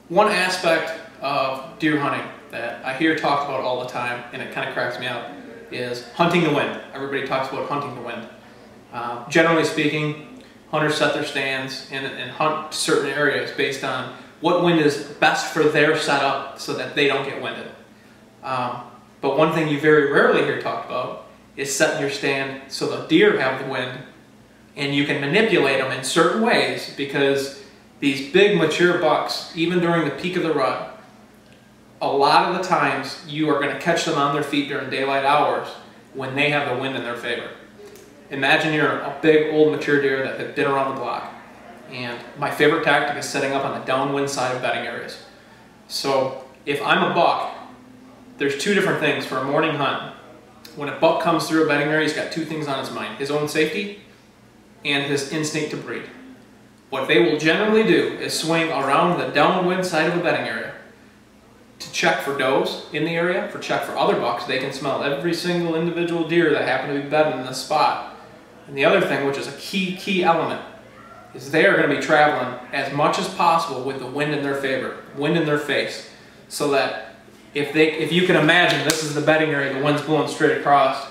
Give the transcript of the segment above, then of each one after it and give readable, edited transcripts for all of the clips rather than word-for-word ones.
One aspect of deer hunting that I hear talked about all the time, and it kind of cracks me up, is hunting the wind. Everybody talks about hunting the wind. Generally speaking, hunters set their stands and hunt certain areas based on what wind is best for their setup so that they don't get winded. But one thing you very rarely hear talked about is setting your stand so the deer have the wind and you can manipulate them in certain ways, because these big mature bucks, even during the peak of the rut, a lot of the times you are going to catch them on their feet during daylight hours when they have the wind in their favor. Imagine you're a big old mature deer that has been around the block, and my favorite tactic is setting up on the downwind side of bedding areas. So if I'm a buck, there's two different things for a morning hunt. When a buck comes through a bedding area, he's got two things on his mind: his own safety and his instinct to breed. What they will generally do is swing around the downwind side of a bedding area to check for does in the area, check for other bucks. They can smell every single individual deer that happen to be bedded in this spot. And the other thing, which is a key element, is they are going to be traveling as much as possible with the wind in their favor, wind in their face, so that if you can imagine this is the bedding area, the wind's blowing straight across.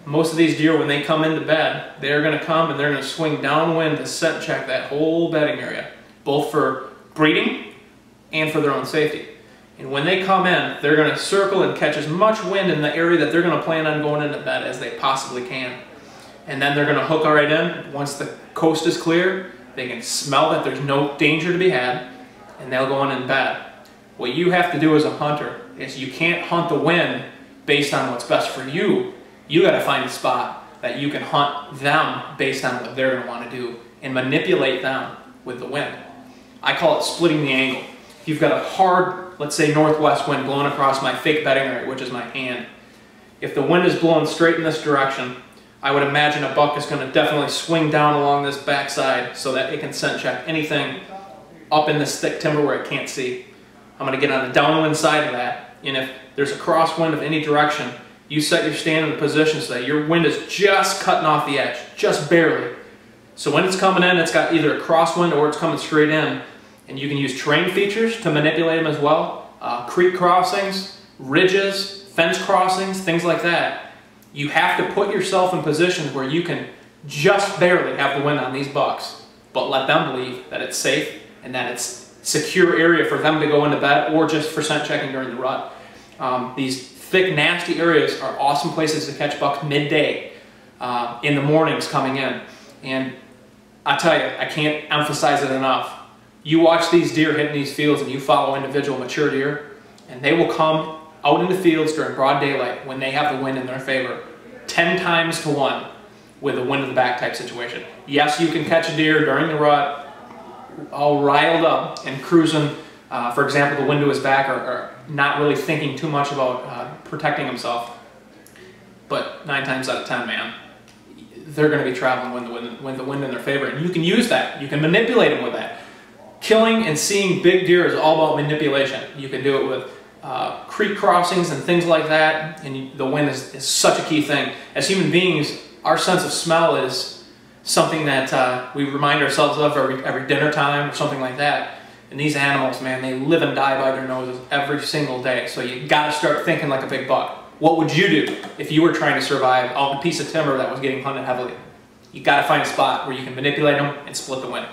Most of these deer, when they come into bed, they're going to come and they're going to swing downwind to scent check that whole bedding area, both for breeding and for their own safety. And when they come in, they're going to circle and catch as much wind in the area that they're going to plan on going into bed as they possibly can. And then they're going to hook right in. Once the coast is clear, they can smell that there's no danger to be had, and they'll go in bed. What you have to do as a hunter is you can't hunt the wind based on what's best for you. You got to find a spot that you can hunt them based on what they're going to want to do and manipulate them with the wind. I call it splitting the angle. If you've got a hard, let's say, northwest wind blowing across my fake bedding area, which is my hand, if the wind is blowing straight in this direction, I would imagine a buck is going to definitely swing down along this backside so that it can scent check anything up in this thick timber where it can't see. I'm going to get on the downwind side of that, and if there's a crosswind of any direction, you set your stand in a position so that your wind is just cutting off the edge, just barely. So when it's coming in, it's got either a crosswind or it's coming straight in, and you can use terrain features to manipulate them as well. Creek crossings, ridges, fence crossings, things like that. You have to put yourself in positions where you can just barely have the wind on these bucks, but let them believe that it's safe and that it's a secure area for them to go into bed or just for scent checking during the rut. These thick, nasty areas are awesome places to catch bucks midday, in the mornings coming in. And I tell you, I can't emphasize it enough. You watch these deer hitting these fields and you follow individual mature deer, and they will come out in the fields during broad daylight when they have the wind in their favor, 10 times to 1 with a wind in the back type situation. Yes, you can catch a deer during the rut, all riled up and cruising, for example, the wind to his back, or not really thinking too much about protecting himself. But 9 times out of 10, man, they're going to be traveling with the wind in their favor, and you can use that. You can manipulate them with that. Killing and seeing big deer is all about manipulation. You can do it with creek crossings and things like that, and the wind is such a key thing. As human beings, our sense of smell is something that we remind ourselves of every dinner time or something like that. And these animals, man, they live and die by their noses every single day. So you got to start thinking like a big buck. What would you do if you were trying to survive on a piece of timber that was getting hunted heavily? You got to find a spot where you can manipulate them and split the wind.